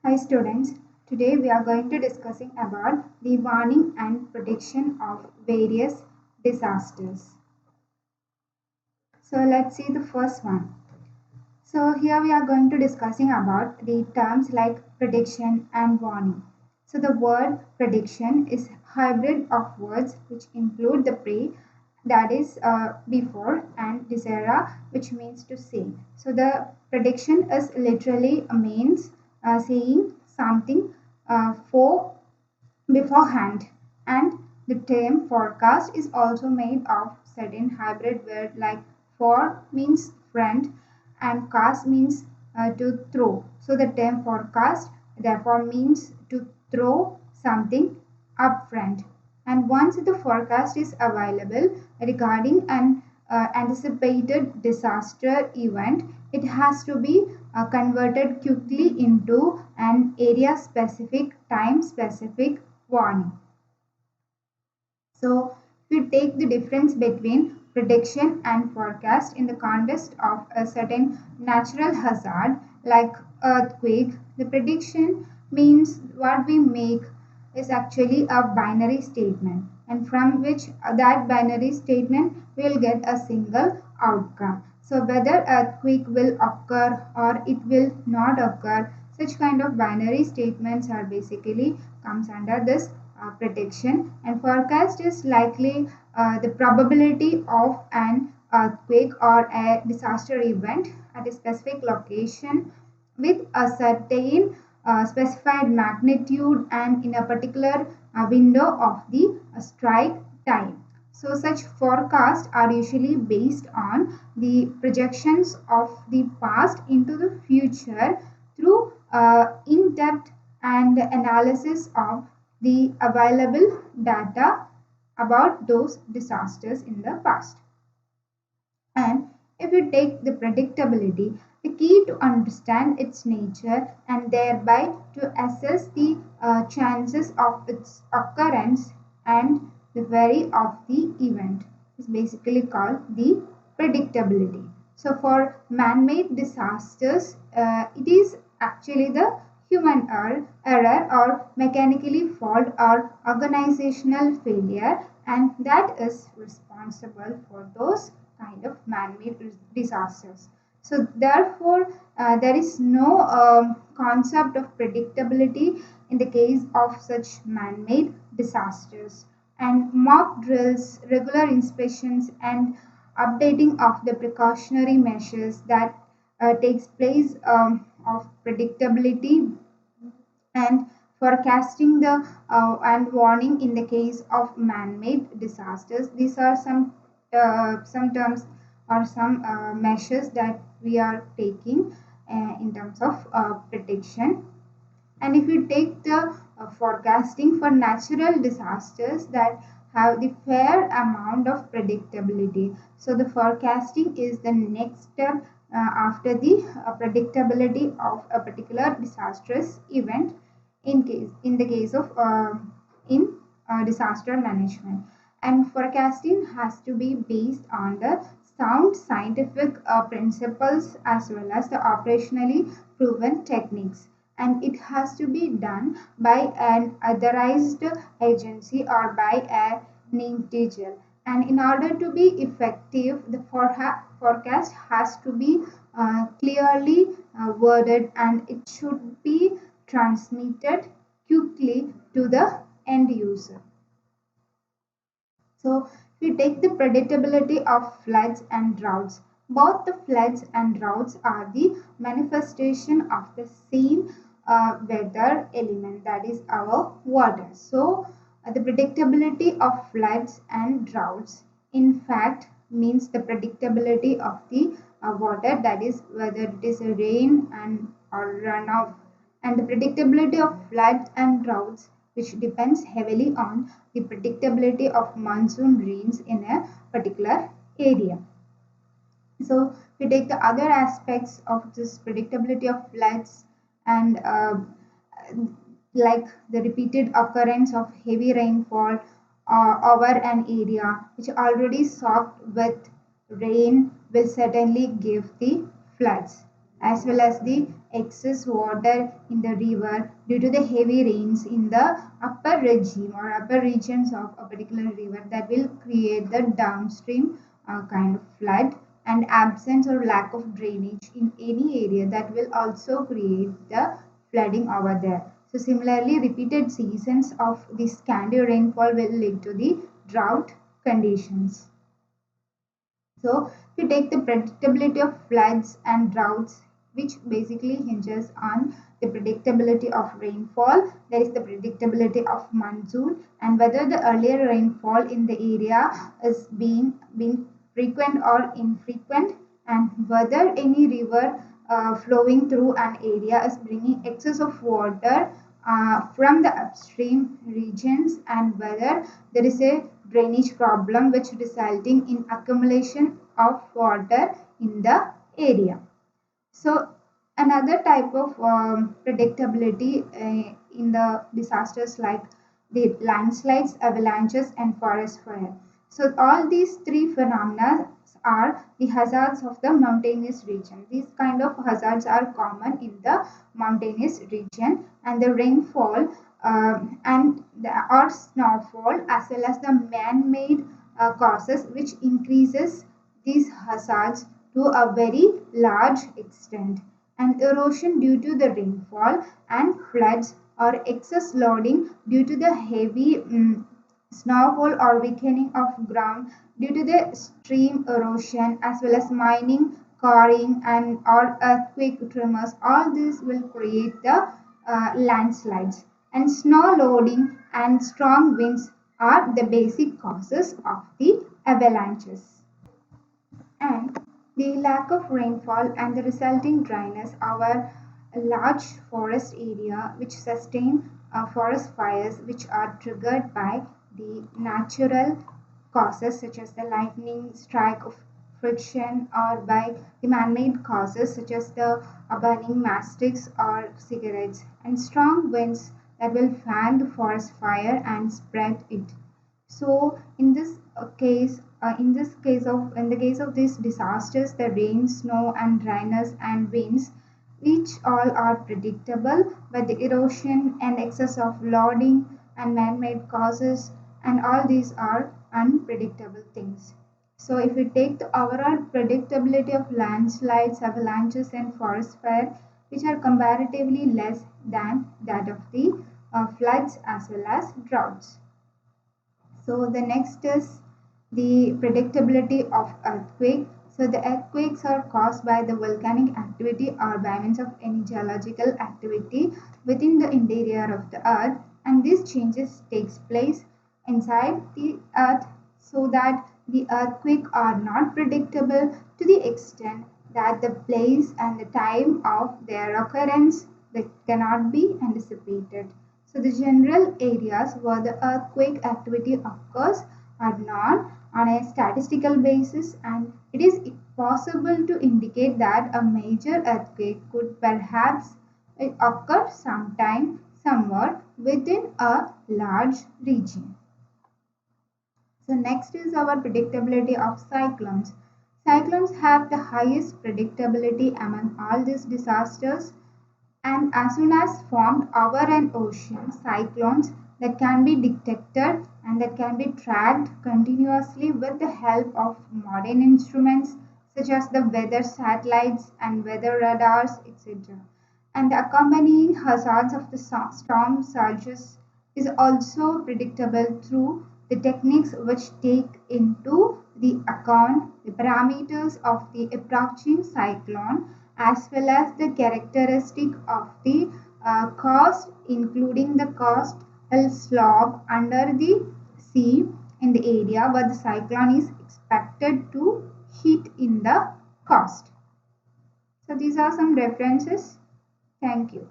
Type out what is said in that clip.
Hi students, today we are going to discussing about the warning and prediction of various disasters. So let's see the first one. So here we are going to discussing about the terms like prediction and warning. So the word prediction is hybrid of words which include the pre, that is before, and dicere, which means to say. So the prediction is literally means saying something for beforehand, and the term forecast is also made of certain hybrid word like for means friend and cast means to throw. So the term forecast therefore means to throw something upfront. And once the forecast is available regarding an anticipated disaster event, it has to be converted quickly into an area specific, time specific warning. So, if you take the difference between prediction and forecast in the context of a certain natural hazard like earthquake, the prediction means what we make is actually a binary statement, and from which that binary statement will get a single outcome. So whether earthquake will occur or it will not occur, such kind of binary statements are basically comes under this prediction. And forecast is likely the probability of an earthquake or a disaster event at a specific location with a certain specified magnitude and in a particular window of the strike time. So such forecasts are usually based on the projections of the past into the future through in-depth and analysis of the available data about those disasters in the past. And if you take the predictability, the key to understand its nature and thereby to assess the chances of its occurrence and the vary of the event is basically called the predictability. So for man-made disasters, it is actually the human error or mechanically fault or organizational failure, and that is responsible for those kind of man-made disasters. So therefore, there is no concept of predictability in the case of such man-made disasters. And mock drills, regular inspections, and updating of the precautionary measures that takes place of predictability and forecasting the and warning in the case of man-made disasters. These are some terms or some measures that we are taking in terms of prediction. And if you take the forecasting for natural disasters that have the fair amount of predictability. So the forecasting is the next step after the predictability of a particular disastrous event in the case of in disaster management. And forecasting has to be based on the sound scientific principles as well as the operationally proven techniques, and it has to be done by an authorized agency or by an individual. And in order to be effective, the forecast has to be clearly worded, and it should be transmitted quickly to the end user. So we take the predictability of floods and droughts. Both the floods and droughts are the manifestation of the same weather element, that is our water. So the predictability of floods and droughts in fact means the predictability of the water, that is whether it is a rain and or runoff. And the predictability of floods and droughts which depends heavily on the predictability of monsoon rains in a particular area. So we take the other aspects of this predictability of floods and like the repeated occurrence of heavy rainfall over an area which already soaked with rain will certainly give the floods. as well as the excess water in the river due to the heavy rains in the upper regime or upper regions of a particular river, that will create the downstream kind of flood, and absence or lack of drainage in any area, that will also create the flooding over there. So similarly, repeated seasons of the scanty rainfall will lead to the drought conditions. So if you take the predictability of floods and droughts, which basically hinges on the predictability of rainfall, there is the predictability of monsoon, and whether the earlier rainfall in the area is being frequent or infrequent, and whether any river flowing through an area is bringing excess of water from the upstream regions, and whether there is a drainage problem which resulting in accumulation of water in the area. So another type of predictability in the disasters like the landslides, avalanches, and forest fire. So all these three phenomena are the hazards of the mountainous region. These kind of hazards are common in the mountainous region, and the rainfall and the or snowfall as well as the man-made causes which increases these hazards to a very large extent, and erosion due to the rainfall, and floods or excess loading due to the heavy snowfall or weakening of ground due to the stream erosion, as well as mining, quarrying, and or earthquake tremors. All this will create the landslides, and snow loading and strong winds are the basic causes of the avalanches. And the lack of rainfall and the resulting dryness over a large forest area which sustain forest fires, which are triggered by the natural causes such as the lightning strike of friction, or by the man-made causes such as the burning matchsticks or cigarettes, and strong winds that will fan the forest fire and spread it. So in the case of these disasters, the rain, snow, and dryness and winds, which all are predictable, but the erosion and excess of loading and man-made causes, and all these are unpredictable things. So if we take the overall predictability of landslides, avalanches, and forest fire, which are comparatively less than that of the floods as well as droughts. So the next is the predictability of earthquake. So the earthquakes are caused by the volcanic activity or by means of any geological activity within the interior of the earth, and these changes takes place inside the earth, so that the earthquake are not predictable to the extent that the place and the time of their occurrence that cannot be anticipated. So the general areas where the earthquake activity occurs are known on a statistical basis, and it is possible to indicate that a major earthquake could perhaps occur sometime somewhere within a large region. So next is our predictability of cyclones. Cyclones have the highest predictability among all these disasters, and as soon as formed over an ocean, cyclones that can be detected and that can be tracked continuously with the help of modern instruments such as the weather satellites and weather radars, etc. And the accompanying hazards of the storm surges is also predictable through the techniques which take into the account the parameters of the approaching cyclone, as well as the characteristic of the coast, including the coastal slope under the sea in the area where the cyclone is expected to hit in the coast. So these are some references. Thank you.